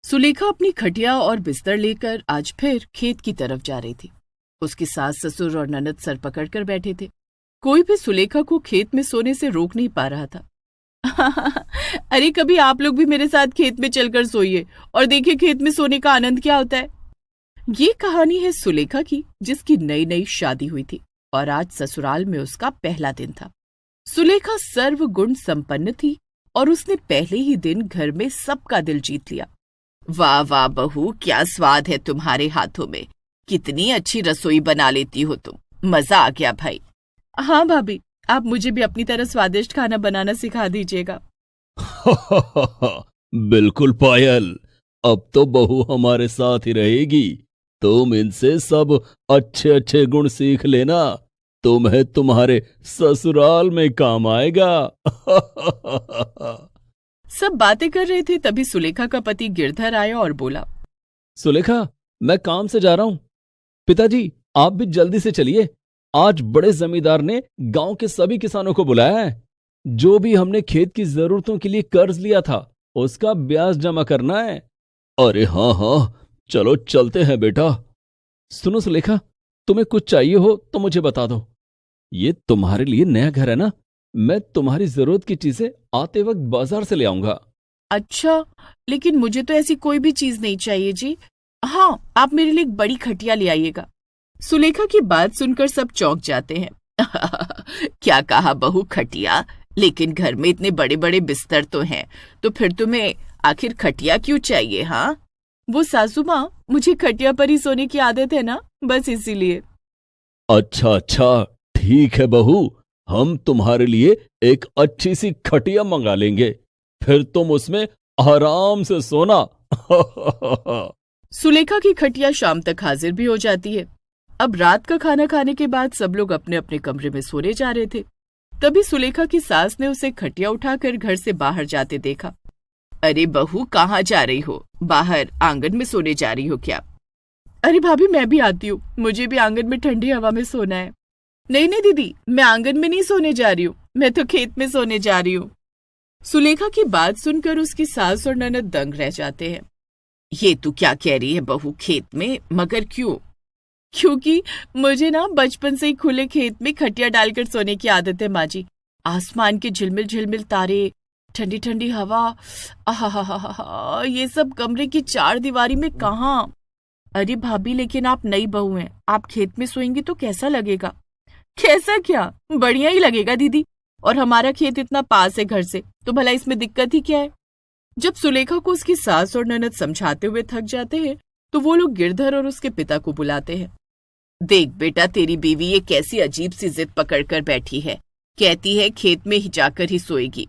सुलेखा अपनी खटिया और बिस्तर लेकर आज फिर खेत की तरफ जा रही थी। उसकी सास ससुर और ननद सर पकड़कर बैठे थे। कोई भी सुलेखा को खेत में सोने से रोक नहीं पा रहा था। अरे कभी आप लोग भी मेरे साथ खेत में चलकर सोइए और देखिए खेत में सोने का आनंद क्या होता है। ये कहानी है सुलेखा की, जिसकी नई नई शादी हुई थी और आज ससुराल में उसका पहला दिन था। सुलेखा सर्वगुण संपन्न थी और उसने पहले ही दिन घर में सबका दिल जीत लिया। वाह वाह बहू, क्या स्वाद है तुम्हारे हाथों में, कितनी अच्छी रसोई बना लेती हो तुम, मजा आ गया भाई। हाँ भाभी, आप मुझे भी अपनी तरह स्वादिष्ट खाना बनाना सिखा दीजिएगा। बिल्कुल पायल, अब तो बहू हमारे साथ ही रहेगी। तुम इनसे सब अच्छे अच्छे गुण सीख लेना, तुम्हें तुम्हारे ससुराल में काम आएगा। सब बातें कर रहे थे, तभी सुलेखा का पति गिरधर आया और बोला, सुलेखा, मैं काम से जा रहा हूं। पिताजी, आप भी जल्दी से चलिए। आज बड़े जमींदार ने गांव के सभी किसानों को बुलाया है। जो भी हमने खेत की जरूरतों के लिए कर्ज लिया था, उसका ब्याज जमा करना है। अरे हाँ हाँ, चलो चलते हैं बेटा। सुनो सुलेखा, तुम्हें कुछ चाहिए हो तो मुझे बता दो। ये तुम्हारे लिए नया घर है ना, मैं तुम्हारी जरूरत की चीजें आते वक्त बाजार से ले आऊंगा। अच्छा, लेकिन मुझे तो ऐसी कोई भी चीज नहीं चाहिए जी। हाँ, आप मेरे लिए एक बड़ी खटिया ले आइएगा। सुलेखा की बात सुनकर सब चौंक जाते हैं। क्या कहा बहू, खटिया? लेकिन घर में इतने बड़े बड़े बिस्तर तो हैं, तो फिर तुम्हें आखिर खटिया क्यों चाहिए? हाँ, वो सासू माँ, मुझे खटिया पर ही सोने की आदत है ना, बस इसीलिए। अच्छा अच्छा, ठीक है बहू, हम तुम्हारे लिए एक अच्छी सी खटिया मंगा लेंगे, फिर तुम उसमें आराम से सोना। सुलेखा की खटिया शाम तक हाजिर भी हो जाती है। अब रात का खाना खाने के बाद सब लोग अपने अपने कमरे में सोने जा रहे थे। तभी सुलेखा की सास ने उसे खटिया उठाकर घर से बाहर जाते देखा। अरे बहू, कहाँ जा रही हो? बाहर आंगन में सोने जा रही हो क्या? अरे भाभी, मैं भी आती हूँ, मुझे भी आंगन में ठंडी हवा में सोना है। नहीं नहीं दीदी, मैं आंगन में नहीं सोने जा रही हूँ, मैं तो खेत में सोने जा रही हूँ। सुलेखा की बात सुनकर उसकी सास और ननद दंग रह जाते हैं। ये तू क्या कह रही है बहू, खेत में? मगर क्यों? क्योंकि मुझे ना बचपन से ही खुले खेत में खटिया डालकर सोने की आदत है माँ जी। आसमान के झिलमिल झिलमिल तारे, ठंडी ठंडी हवा, आहा, ये सब कमरे की चार दीवारी में कहाँ। अरे भाभी, लेकिन आप नई बहू हैं, आप खेत में सोएंगी तो कैसा लगेगा? कैसा क्या, बढ़िया ही लगेगा दीदी। और हमारा खेत इतना पास है घर से, तो भला इसमें दिक्कत ही क्या है? जब सुलेखा को उसकी सास और ननद समझाते हुए थक जाते हैं, तो वो लोग गिरधर और उसके पिता को बुलाते हैं। देख बेटा, तेरी बीवी ये कैसी अजीब सी जिद पकड़कर बैठी है, कहती है खेत में ही जाकर ही सोएगी।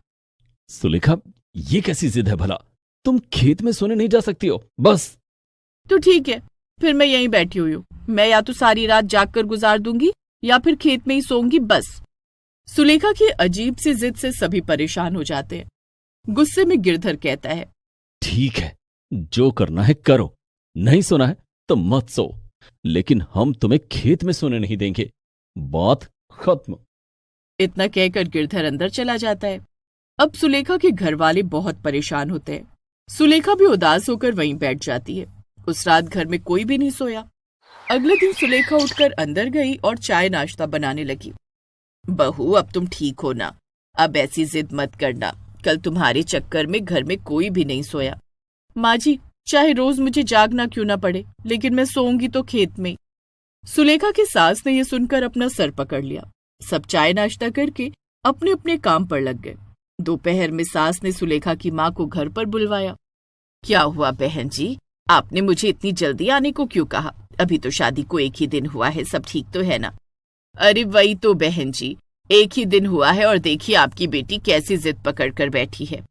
सुलेखा, ये कैसी जिद है भला? तुम खेत में सोने नहीं जा सकती हो, बस। तो ठीक है, फिर मैं यहीं बैठी हुई हूँ। मैं या तो सारी रात जागकर गुजार दूंगी या फिर खेत में ही सोऊंगी, बस। सुलेखा की अजीब सी जिद से सभी परेशान हो जाते हैं। गुस्से में गिरधर कहता है, ठीक है, जो करना है करो, नहीं सोना है तो मत सो, लेकिन हम तुम्हें खेत में सोने नहीं देंगे, बात खत्म। इतना कहकर गिरधर अंदर चला जाता है। अब सुलेखा के घर वाले बहुत परेशान होते हैं। सुलेखा भी उदास होकर वहीं बैठ जाती है। उस रात घर में कोई भी नहीं सोया। अगले दिन सुलेखा उठकर अंदर गई और चाय नाश्ता बनाने लगी। बहू, अब तुम ठीक हो ना? अब ऐसी जिद मत करना, कल तुम्हारे चक्कर में घर में कोई भी नहीं सोया। माँ जी, चाहे रोज मुझे जागना क्यों ना पड़े, लेकिन मैं सोऊंगी तो खेत में। सुलेखा की सास ने यह सुनकर अपना सर पकड़ लिया। सब चाय नाश्ता करके अपने अपने काम पर लग गए। दोपहर में सास ने सुलेखा की माँ को घर पर बुलवाया। क्या हुआ बहन जी, आपने मुझे इतनी जल्दी आने को क्यों कहा? अभी तो शादी को एक ही दिन हुआ है, सब ठीक तो है ना? अरे वही तो बहन जी, एक ही दिन हुआ है और देखिए आपकी बेटी कैसी जिद पकड़ कर बैठी है।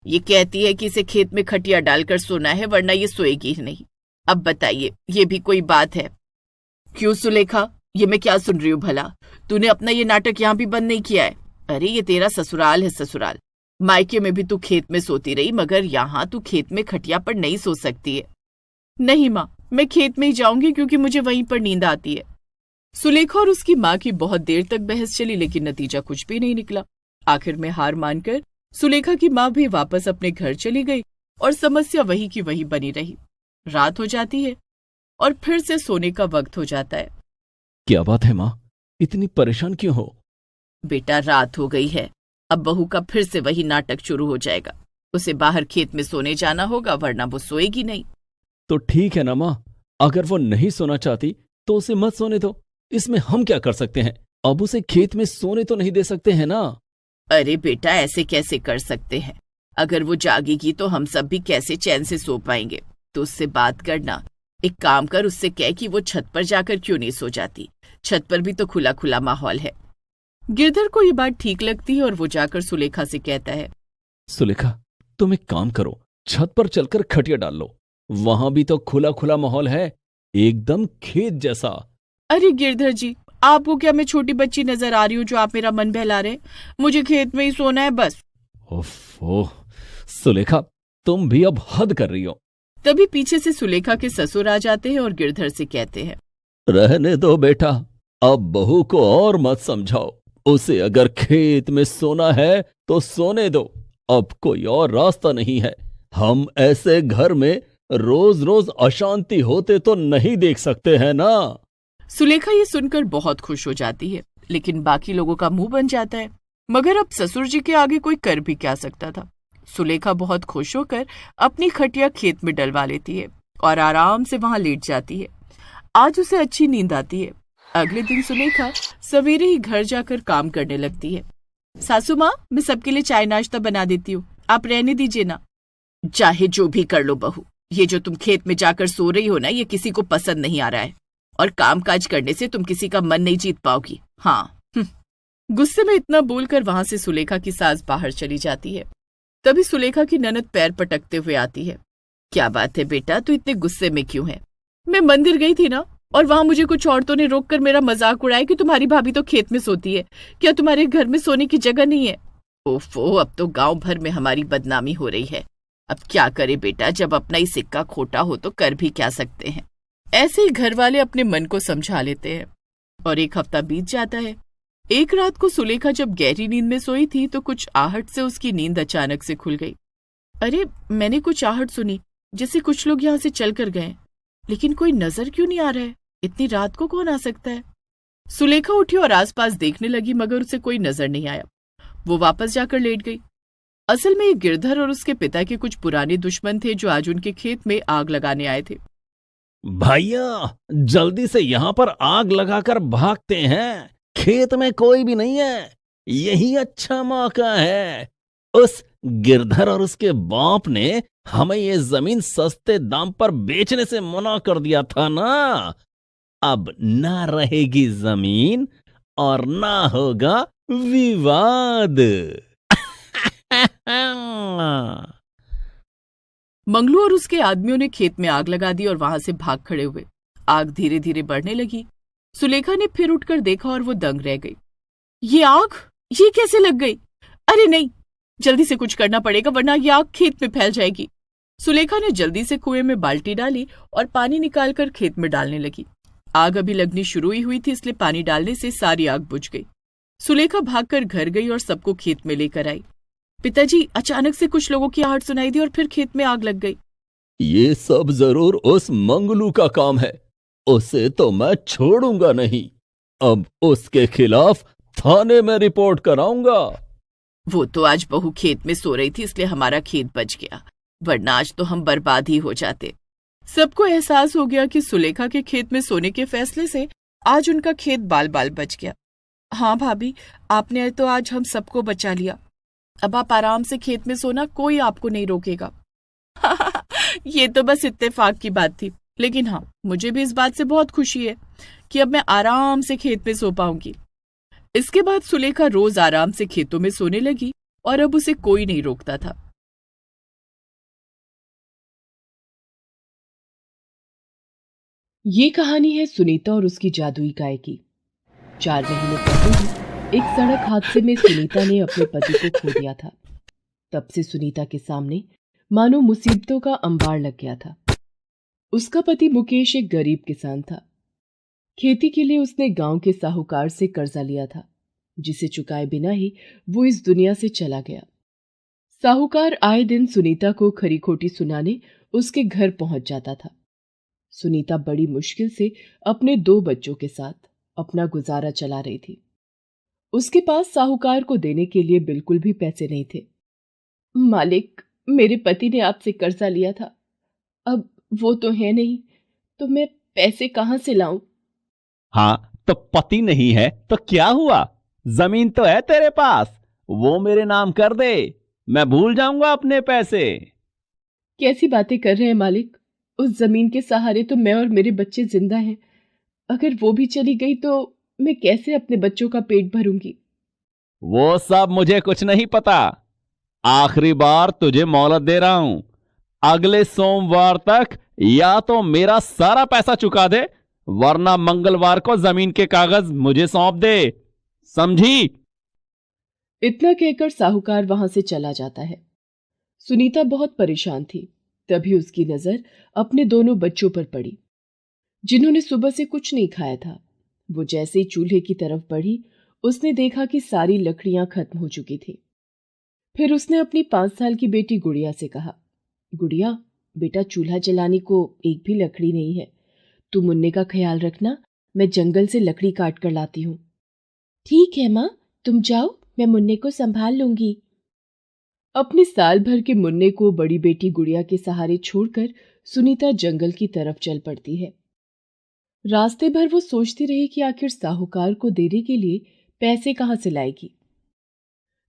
ये कहती है कि इसे खेत में खटिया डालकर सोना है, वरना ये सोएगी ही नहीं। अब बताइए, ये भी कोई बात है? क्यों सुलेखा, ये मैं क्या सुन रही हूँ भला? तूने अपना ये नाटक यहाँ भी बंद नहीं किया है? अरे ये तेरा ससुराल है, ससुराल। मायके में भी तू खेत में सोती रही, मगर यहाँ तू खेत में खटिया पर नहीं सो सकती है। नहीं माँ, मैं खेत में ही जाऊंगी, क्योंकि मुझे वहीं पर नींद आती है। सुलेखा और उसकी माँ की बहुत देर तक बहस चली, लेकिन नतीजा कुछ भी नहीं निकला। आखिर में हार मानकर सुलेखा की माँ भी वापस अपने घर चली गई और समस्या वही की वही बनी रही। रात हो जाती है और फिर से सोने का वक्त हो जाता है। क्या बात है माँ, इतनी परेशान क्यों हो? बेटा, रात हो गई है, अब बहू का फिर से वही नाटक शुरू हो जाएगा। उसे बाहर खेत में सोने जाना होगा, वरना वो सोएगी नहीं। तो ठीक है ना माँ, अगर वो नहीं सोना चाहती तो उसे मत सोने दो। इसमें हम क्या कर सकते हैं? अब उसे खेत में सोने तो नहीं दे सकते हैं ना। अरे बेटा, ऐसे कैसे कर सकते हैं? अगर वो जागेगी तो हम सब भी कैसे चैन से सो पाएंगे? तो उससे बात करना। एक काम कर, उससे कह कि वो छत पर जाकर क्यों नहीं सो जाती। छत पर भी तो खुला खुला माहौल है। गिरधर को ये बात ठीक लगती है और वो जाकर सुलेखा से कहता है, सुलेखा, तुम एक काम करो, छत पर चलकर खटिया डाल लो। वहां भी तो खुला खुला माहौल है, एकदम खेत जैसा। अरे गिरधर जी, आपको क्या मैं छोटी बच्ची नजर आ रही हूँ जो आप मेरा मन बहला रहे हैं? मुझे खेत में ही सोना है बस। ओह सुलेखा, तुम भी अब हद कर रही हो। तभी पीछे से सुलेखा के ससुर आ जाते हैं और गिरधर से कहते हैं, रहने दो बेटा, अब बहू को और मत समझाओ। उसे अगर खेत में सोना है तो सोने दो, अब कोई और रास्ता नहीं है। हम ऐसे घर में रोज रोज अशांति होते तो नहीं देख सकते हैं ना। सुलेखा ये सुनकर बहुत खुश हो जाती है, लेकिन बाकी लोगों का मुंह बन जाता है। मगर अब ससुर जी के आगे कोई कर भी क्या सकता था। सुलेखा बहुत खुश होकर अपनी खटिया खेत में डलवा लेती है और आराम से वहां लेट जाती है। आज उसे अच्छी नींद आती है। अगले दिन सुलेखा सवेरे ही घर जाकर काम करने लगती है। सासू माँ, मैं सबके लिए चाय नाश्ता बना देती हूँ, आप रहने दीजिए ना। चाहे जो भी कर लो बहू, ये जो तुम खेत में जाकर सो रही हो ना, ये किसी को पसंद नहीं आ रहा है। और काम काज करने से तुम किसी का मन नहीं जीत पाओगी। हाँ। गुस्से में इतना बोलकर वहां से सुलेखा की सास बाहर चली जाती है। तभी सुलेखा की ननद पैर पटकते हुए आती है। क्या बात है बेटा, तू इतने गुस्से में क्यों है? मैं मंदिर गई थी ना, और वहां मुझे कुछ औरतों ने रोककर मेरा मजाक उड़ाया कि तुम्हारी भाभी तो खेत में सोती है, क्या तुम्हारे घर में सोने की जगह नहीं है? ओफो, अब तो गांव भर में हमारी बदनामी हो रही है। अब क्या करे बेटा, जब अपना ही सिक्का खोटा हो तो कर भी क्या सकते हैं। ऐसे ही घर वाले अपने मन को समझा लेते हैं। और एक हफ्ता बीत जाता है। एक रात को सुलेखा जब गहरी नींद में सोई थी तो कुछ आहट से उसकी नींद अचानक से खुल गई। अरे, मैंने कुछ आहट सुनी, जैसे कुछ लोग यहाँ से चल कर गए, लेकिन कोई नजर क्यों नहीं आ रहा है? इतनी रात को कौन आ सकता है? सुलेखा उठी और आसपास देखने लगी, मगर उसे कोई नजर नहीं आया। वो वापस जाकर लेट गई। असल में ये गिरधर और उसके पिता के कुछ पुराने दुश्मन थे जो आज उनके खेत में आग लगाने आए थे। भैया, जल्दी से यहां पर आग लगाकर भागते हैं, खेत में कोई भी नहीं है, यही अच्छा मौका है। उस गिरधर और उसके बाप ने हमें ये जमीन सस्ते दाम पर बेचने से मना कर दिया था ना। अब ना रहेगी जमीन और ना होगा विवाद। मंगलू और उसके आदमियों ने खेत में आग लगा दी और वहां से भाग खड़े हुए। आग धीरे धीरे बढ़ने लगी। सुलेखा ने फिर उठकर देखा और वो दंग रह गई। ये आग, ये कैसे लग गई? अरे नहीं, जल्दी से कुछ करना पड़ेगा वरना ये आग खेत में फैल जाएगी। सुलेखा ने जल्दी से कुएं में बाल्टी डाली और पानी निकालकर खेत में डालने लगी। आग अभी लगनी शुरू ही हुई थी, इसलिए पानी डालने से सारी आग बुझ गई। सुलेखा भागकर घर गई और सबको खेत में लेकर आई। पिताजी, अचानक से कुछ लोगों की आहट सुनाई दी और फिर खेत में आग लग गई। ये सब जरूर उस मंगलू का काम है, उसे तो मैं छोड़ूंगा नहीं। अब उसके खिलाफ थाने में रिपोर्ट कराऊंगा। वो तो आज बहू खेत में सो रही थी, इसलिए हमारा खेत बच गया, वरना आज तो हम बर्बाद ही हो जाते। सबको एहसास हो गया कि सुलेखा के खेत में सोने के फैसले से आज उनका खेत बाल बाल बच गया। हाँ भाभी, आपने तो आज हम सबको बचा लिया। अब आप आराम से खेत में सोना, कोई आपको नहीं रोकेगा। ये तो बस इत्तेफाक की बात थी, लेकिन हाँ, मुझे भी इस बात से बहुत खुशी है कि अब मैं आराम से खेत में सो पाऊंगी। इसके बाद सुलेखा रोज आराम से खेतों में सोने लगी और अब उसे कोई नहीं रोकता था। ये कहानी है सुनीता और उसकी जादुई गाय की। 4 महीने पहले ही एक सड़क हादसे में सुनीता ने अपने पति को खो दिया था। तब से सुनीता के सामने मानो मुसीबतों का अंबार लग गया था। उसका पति मुकेश एक गरीब किसान था। खेती के लिए उसने गांव के साहूकार से कर्जा लिया था, जिसे चुकाए बिना ही वो इस दुनिया से चला गया। साहूकार आए दिन सुनीता को खरी खोटी सुनाने उसके घर पहुंच जाता था। सुनीता बड़ी मुश्किल से अपने 2 बच्चों के साथ अपना गुजारा चला रही थी। उसके पास साहूकार को देने के लिए बिल्कुल भी पैसे नहीं थे। मालिक, मेरे पति ने आपसे कर्जा लिया था, अब वो तो है नहीं, तो मैं पैसे कहां से लाऊं? हाँ, तो पति नहीं है तो क्या हुआ? जमीन तो है तेरे पास, वो मेरे नाम कर दे, मैं भूल जाऊंगा अपने पैसे। कैसी बातें कर रहे हैं मालिक? उस जमीन के सहारे तो मैं और मेरे बच्चे जिंदा हैं। अगर वो भी चली गई तो मैं कैसे अपने बच्चों का पेट भरूंगी? वो सब मुझे कुछ नहीं पता। आखिरी बार तुझे मोहलत दे रहा हूं, अगले सोमवार तक या तो मेरा सारा पैसा चुका दे, वरना मंगलवार को जमीन के कागज मुझे सौंप दे, समझी? इतना कहकर साहूकार वहां से चला जाता है। सुनीता बहुत परेशान थी। तभी उसकी नजर अपने दोनों बच्चों पर पड़ी, जिन्होंने सुबह से कुछ नहीं खाया था। वो जैसे ही चूल्हे की तरफ बढ़ी, उसने देखा कि सारी लकड़ियां खत्म हो चुकी थी। फिर उसने अपनी 5 साल की बेटी गुड़िया से कहा, गुड़िया, बेटा, चूल्हा जलाने को एक भी लकड़ी नहीं है। तू मुन्ने का ख्याल रखना, मैं जंगल से लकड़ी काट कर लाती हूँ। ठीक है माँ, तुम जाओ, मैं मुन्ने को संभाल लूंगी। अपने साल भर के मुन्ने को बड़ी बेटी गुड़िया के सहारे छोड़कर सुनीता जंगल की तरफ चल पड़ती है। रास्ते भर वो सोचती रही कि आखिर साहूकार को देने के लिए पैसे कहां से लाएगी।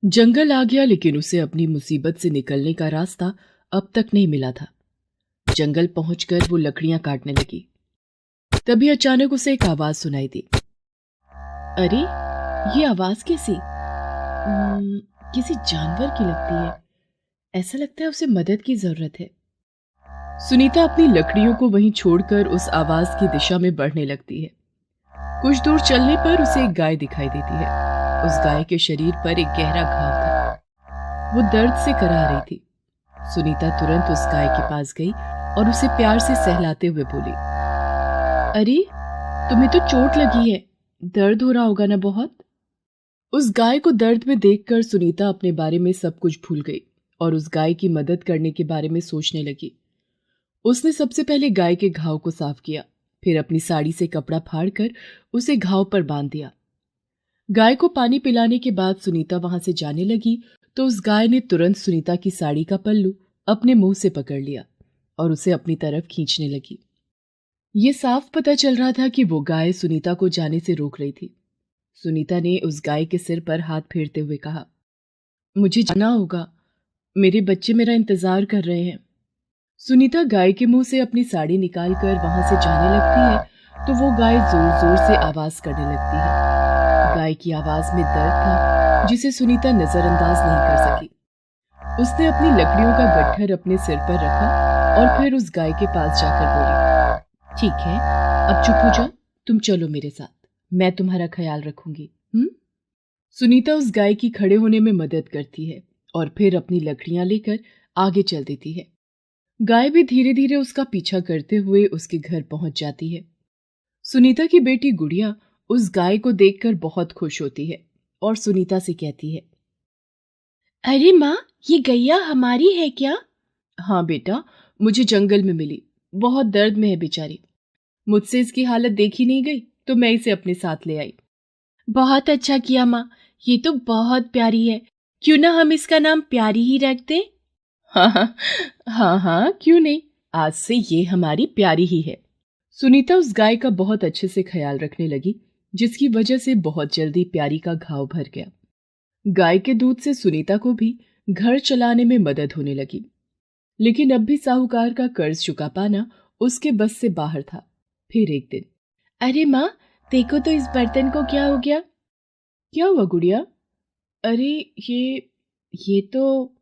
जंगल आ गया, लेकिन उसे अपनी मुसीबत से निकलने का रास्ता अब तक नहीं मिला था। जंगल पहुंचकर वो लकड़ियां काटने लगी। तभी अचानक उसे एक आवाज सुनाई दी। अरे, ये आवाज कैसी? किसी जानवर की लगती है। ऐसा लगता है उसे मदद की जरूरत है। सुनीता अपनी लकड़ियों को वहीं छोड़कर उस आवाज की दिशा में बढ़ने लगती है। कुछ दूर चलने पर उसे एक गाय दिखाई देती है। उस गाय के शरीर पर एक गहरा घाव था। वो दर्द से कराह रही थी। सुनीता तुरंत उस गाय के पास गई और उसे प्यार से सहलाते हुए बोली, अरे, तुम्हें तो चोट लगी है, दर्द हो रहा होगा ना बहुत? उस गाय को दर्द में देखकर सुनीता अपने बारे में सब कुछ भूल गई और उस गाय की मदद करने के बारे में सोचने लगी। उसने सबसे पहले गाय के घाव को साफ किया, फिर अपनी साड़ी से कपड़ा फाड़कर उसे घाव पर बांध दिया। गाय को पानी पिलाने के बाद सुनीता वहां से जाने लगी तो उस गाय ने तुरंत सुनीता की साड़ी का पल्लू अपने मुंह से पकड़ लिया और उसे अपनी तरफ खींचने लगी। ये साफ पता चल रहा था कि वो गाय सुनीता को जाने से रोक रही थी। सुनीता ने उस गाय के सिर पर हाथ फेरते हुए कहा, मुझे जाना होगा, मेरे बच्चे मेरा इंतजार कर रहे हैं। सुनीता गाय के मुंह से अपनी साड़ी निकालकर वहां से जाने लगती है तो वो गाय जोर जोर से आवाज करने लगती है। गाय की आवाज में दर्द था जिसे सुनीता नजरअंदाज नहीं कर सकी। उसने अपनी लकड़ियों का गट्ठर अपने सिर पर रखा और फिर उस गाय के पास जाकर बोली, ठीक है, अब चुप हो जाओ, तुम चलो मेरे साथ, मैं तुम्हारा ख्याल रखूंगी। सुनीता उस गाय की खड़े होने में मदद करती है और फिर अपनी लकड़ियां लेकर आगे चल देती है। गाय भी धीरे धीरे उसका पीछा करते हुए उसके घर पहुंच जाती है। सुनीता की बेटी गुड़िया उस गाय को देखकर बहुत खुश होती है और सुनीता से कहती है, अरे माँ, ये गैया हमारी है क्या? हाँ बेटा, मुझे जंगल में मिली, बहुत दर्द में है बेचारी। मुझसे इसकी हालत देखी नहीं गई तो मैं इसे अपने साथ ले आई। बहुत अच्छा किया माँ, ये तो बहुत प्यारी है, क्यों ना हम इसका नाम प्यारी ही रख दें? हाँ, क्यों नहीं, आज से ये हमारी प्यारी ही है। सुनीता उस गाय का बहुत अच्छे से ख्याल रखने लगी, जिसकी वजह से बहुत जल्दी प्यारी का घाव भर गया। गाय के दूध से सुनीता को भी घर चलाने में मदद होने लगी, लेकिन अब भी साहूकार का कर्ज चुका पाना उसके बस से बाहर था। फिर एक दिन, अरे माँ, देखो तो इस बर्तन को क्या हो गया? क्या हुआ गुड़िया? अरे ये तो।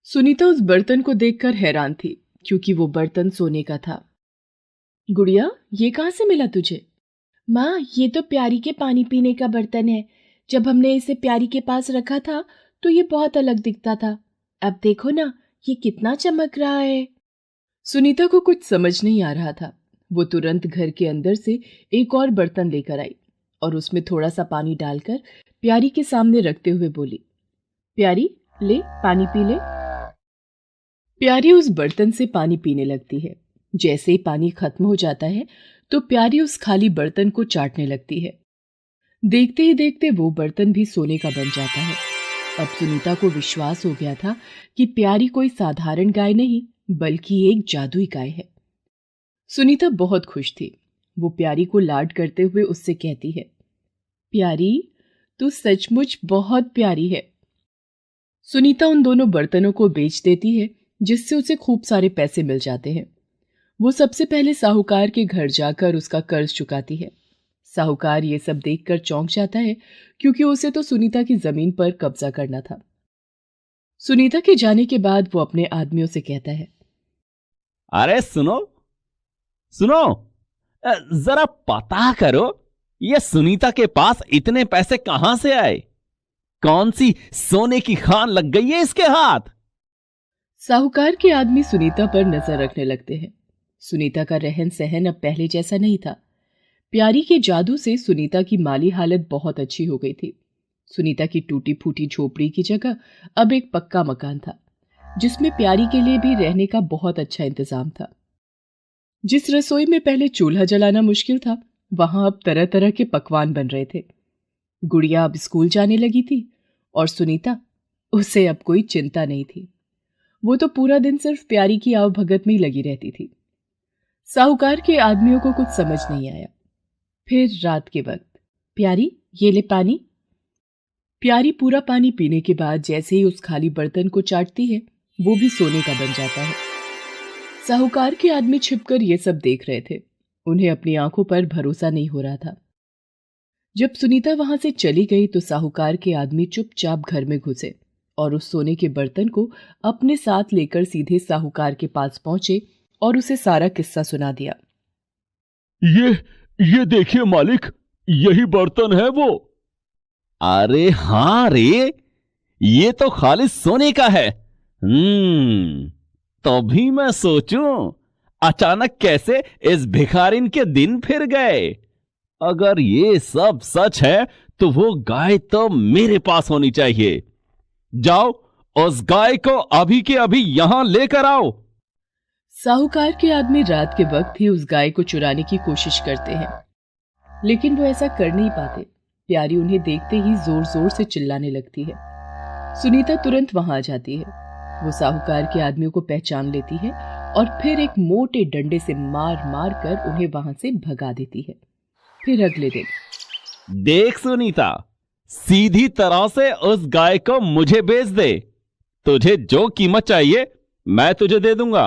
सुनीता उस बर्तन को देखकर हैरान थी, क्योंकि वो बर्तन सोने का था। गुड़िया, ये कहाँ से मिला तुझे? माँ, ये तो प्यारी के पानी पीने का बर्तन है। जब हमने इसे प्यारी के पास रखा था तो ये बहुत अलग दिखता था। अब देखो ना, ये कितना चमक रहा है। सुनीता को कुछ समझ नहीं आ रहा था। वो तुरंत घर के अंदर से एक और बर्तन लेकर आई और उसमें थोड़ा सा पानी डालकर प्यारी के सामने रखते हुए बोली, प्यारी, ले पानी पी ले। प्यारी उस बर्तन से पानी पीने लगती है। जैसे ही पानी खत्म हो जाता है तो प्यारी उस खाली बर्तन को चाटने लगती है। देखते ही देखते वो बर्तन भी सोने का बन जाता है। अब सुनीता को विश्वास हो गया था कि प्यारी कोई साधारण गाय नहीं बल्कि एक जादुई गाय है। सुनीता बहुत खुश थी। वो प्यारी को लाड करते हुए उससे कहती है, प्यारी तू सचमुच बहुत प्यारी है। सुनीता उन दोनों बर्तनों को बेच देती है जिससे उसे खूब सारे पैसे मिल जाते हैं। वो सबसे पहले साहूकार के घर जाकर उसका कर्ज चुकाती है। साहूकार ये सब देखकर चौंक जाता है क्योंकि उसे तो सुनीता की जमीन पर कब्जा करना था। सुनीता के जाने के बाद वो अपने आदमियों से कहता है, अरे सुनो सुनो, जरा पता करो ये सुनीता के पास इतने पैसे कहां से आए? कौन सी सोने की खान लग गई है इसके हाथ? साहूकार के आदमी सुनीता पर नजर रखने लगते हैं। सुनीता का रहन सहन अब पहले जैसा नहीं था। प्यारी के जादू से सुनीता की माली हालत बहुत अच्छी हो गई थी। सुनीता की टूटी फूटी झोपड़ी की जगह अब एक पक्का मकान था जिसमें प्यारी के लिए भी रहने का बहुत अच्छा इंतजाम था। जिस रसोई में पहले चूल्हा जलाना मुश्किल था वहां अब तरह तरह के पकवान बन रहे थे। गुड़िया अब स्कूल जाने लगी थी और सुनीता, उसे अब कोई चिंता नहीं थी। वो तो पूरा दिन सिर्फ प्यारी की आवभगत में ही लगी रहती थी। साहूकार के आदमियों को कुछ समझ नहीं आया। फिर रात के वक्त, प्यारी ये ले पानी। प्यारी पूरा पानी पीने के बाद जैसे ही उस खाली बर्तन को चाटती है वो भी सोने का बन जाता है। साहूकार के आदमी छिपकर ये सब देख रहे थे। उन्हें अपनी आंखों पर भरोसा नहीं हो रहा था। जब सुनीता वहां से चली गई तो साहूकार के आदमी चुपचाप घर में घुसे और उस सोने के बर्तन को अपने साथ लेकर सीधे साहूकार के पास पहुंचे और उसे सारा किस्सा सुना दिया। ये देखिए मालिक, यही बर्तन है वो। अरे हां रे, ये तो खाली सोने का है। तभी मैं सोचूं अचानक कैसे इस भिखारिन के दिन फिर गए। अगर ये सब सच है तो वो गाय तो मेरे पास होनी चाहिए। जाओ उस गाय को अभी के अभी यहां लेकर आओ। साहूकार के आदमी रात के वक्त ही उस गाय को चुराने की कोशिश करते हैं लेकिन वो ऐसा कर नहीं पाते। प्यारी उन्हें देखते ही जोर जोर से चिल्लाने लगती है। सुनीता तुरंत वहां आ जाती है। वो साहूकार के आदमियों को पहचान लेती है और फिर एक मोटे डंडे से मार मार कर उन्हें वहां से भगा देती है। फिर अगले दिन, देख सुनीता, सीधी तरह से उस गाय को मुझे बेच दे। तुझे जो कीमत चाहिए मैं तुझे दे दूंगा,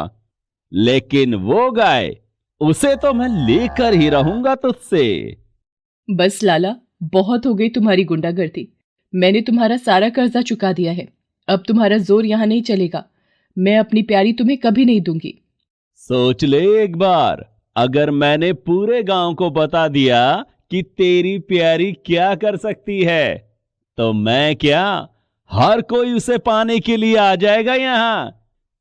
लेकिन वो गाय उसे तो मैं लेकर ही रहूंगा तुझसे। बस लाला, बहुत हो गई तुम्हारी गुंडागर्दी। मैंने तुम्हारा सारा कर्जा चुका दिया है। अब तुम्हारा जोर यहां नहीं चलेगा। मैं अपनी प्यारी तुम्हें कभी नहीं दूंगी। सोच ले एक बार, अगर मैंने पूरे गांव को बता दिया कि तेरी प्यारी क्या कर सकती है तो मैं क्या, हर कोई उसे पाने के लिए आ जाएगा यहां।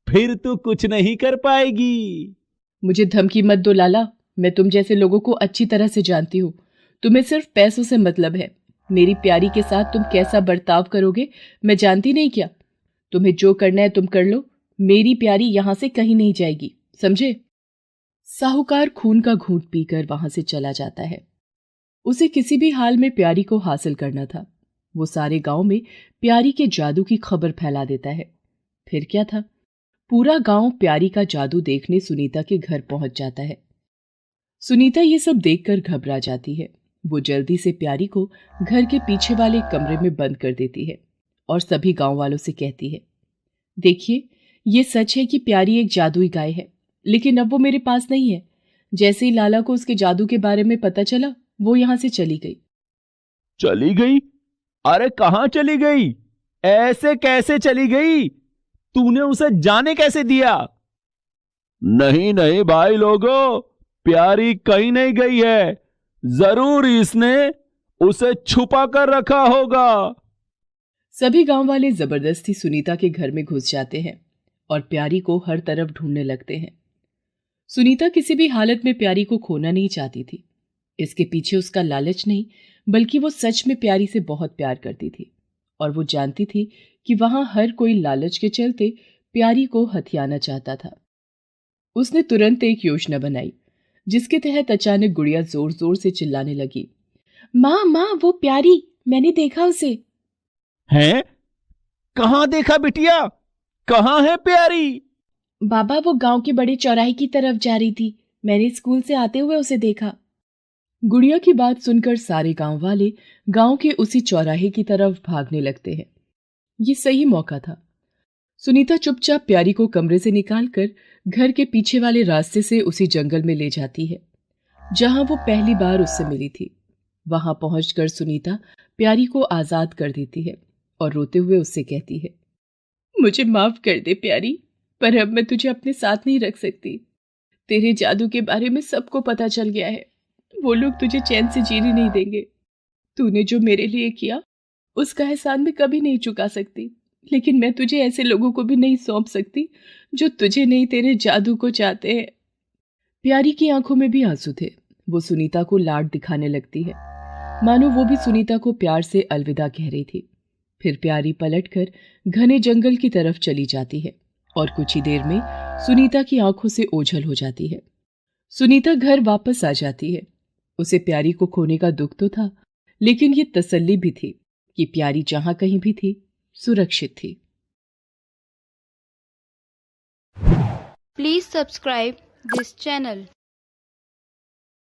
फिर तू कुछ नहीं कर पाएगी। मुझे धमकी मत दो लाला। मैं तुम जैसे लोगों को अच्छी तरह से जानती हूँ। तुम्हें सिर्फ पैसों से मतलब है। मेरी प्यारी के साथ तुम कैसा बर्ताव करोगे मैं जानती नहीं क्या? तुम्हें जो करना है तुम कर लो। मेरी प्यारी यहां से कहीं नहीं जाएगी, समझे? साहूकार खून का घूंट पीकर वहां से चला जाता है। उसे किसी भी हाल में प्यारी को हासिल करना था। वो सारे गांव में प्यारी के जादू की खबर फैला देता है। फिर क्या था, पूरा गांव प्यारी का जादू देखने सुनीता के घर पहुंच जाता है। सुनीता ये सब देखकर घबरा जाती है। वो जल्दी से प्यारी को घर के पीछे वाले कमरे में बंद कर देती है और सभी गांव वालों से कहती है, देखिए ये सच है कि प्यारी एक जादुई गाय है, लेकिन अब वो मेरे पास नहीं है। जैसे ही लाला को उसके जादू के बारे में पता चला वो यहां से चली गई। चली गई? अरे कहां चली गई? ऐसे कैसे चली गई? तूने उसे जाने कैसे दिया? नहीं नहीं भाई लोगों, प्यारी कहीं नहीं गई है। जरूर इसने उसे छुपा कर रखा होगा। सभी गांव वाले जबरदस्ती सुनीता के घर में घुस जाते हैं और प्यारी को हर तरफ ढूंढने लगते हैं। सुनीता किसी भी हालत में प्यारी को खोना नहीं चाहती थी। इसके पीछे उसका लालच नहीं, बल्कि वो सच में प्यारी से बहुत प्यार करती थी और वो जानती थी कि वहां हर कोई लालच के चलते प्यारी को हथियाना चाहता था। उसने तुरंत एक योजना बनाई, जिसके तहत अचानक गुड़िया जोर जोर से चिल्लाने लगी, माँ माँ, वो प्यारी, मैंने देखा उसे। हैं? कहाँ देखा बिटिया? कहाँ है प्यारी? बाबा, वो गांव के बड़े चौराहे की तरफ जा रही थी, मैंने स्कूल से आते हुए उसे देखा। गुड़िया की बात सुनकर सारे गांव वाले गांव के उसी चौराहे की तरफ भागने लगते हैं। ये सही मौका था। सुनीता चुपचाप प्यारी को कमरे से निकालकर घर के पीछे वाले रास्ते से उसी जंगल में ले जाती है, जहां वो पहली बार उससे मिली थी। वहां पहुंचकर सुनीता प्यारी को आजाद कर देती है और रोते हुए उससे कहती है, मुझे माफ कर दे प्यारी, पर अब मैं तुझे अपने साथ नहीं रख सकती। तेरे जादू के बारे में सबको पता चल गया है। वो लोग तुझे चैन से जीने नहीं देंगे। तूने जो मेरे लिए किया, उसका एहसान मैं कभी नहीं चुका सकती, लेकिन मैं तुझे ऐसे लोगों को भी नहीं सौंप सकती जो तुझे नहीं, तेरे जादू को चाहते हैं। प्यारी की आंखों में भी आंसू थे। वो सुनीता को लाड दिखाने लगती है, मानो वो भी सुनीता को प्यार से अलविदा कह रही थी। फिर प्यारी पलटकर घने जंगल की तरफ चली जाती है और कुछ ही देर में सुनीता की आंखों से ओझल हो जाती है। सुनीता घर वापस आ जाती है। उसे प्यारी को खोने का दुख तो था, लेकिन ये तसल्ली भी थी कि प्यारी जहां कहीं भी थी, सुरक्षित थी। Please subscribe this channel.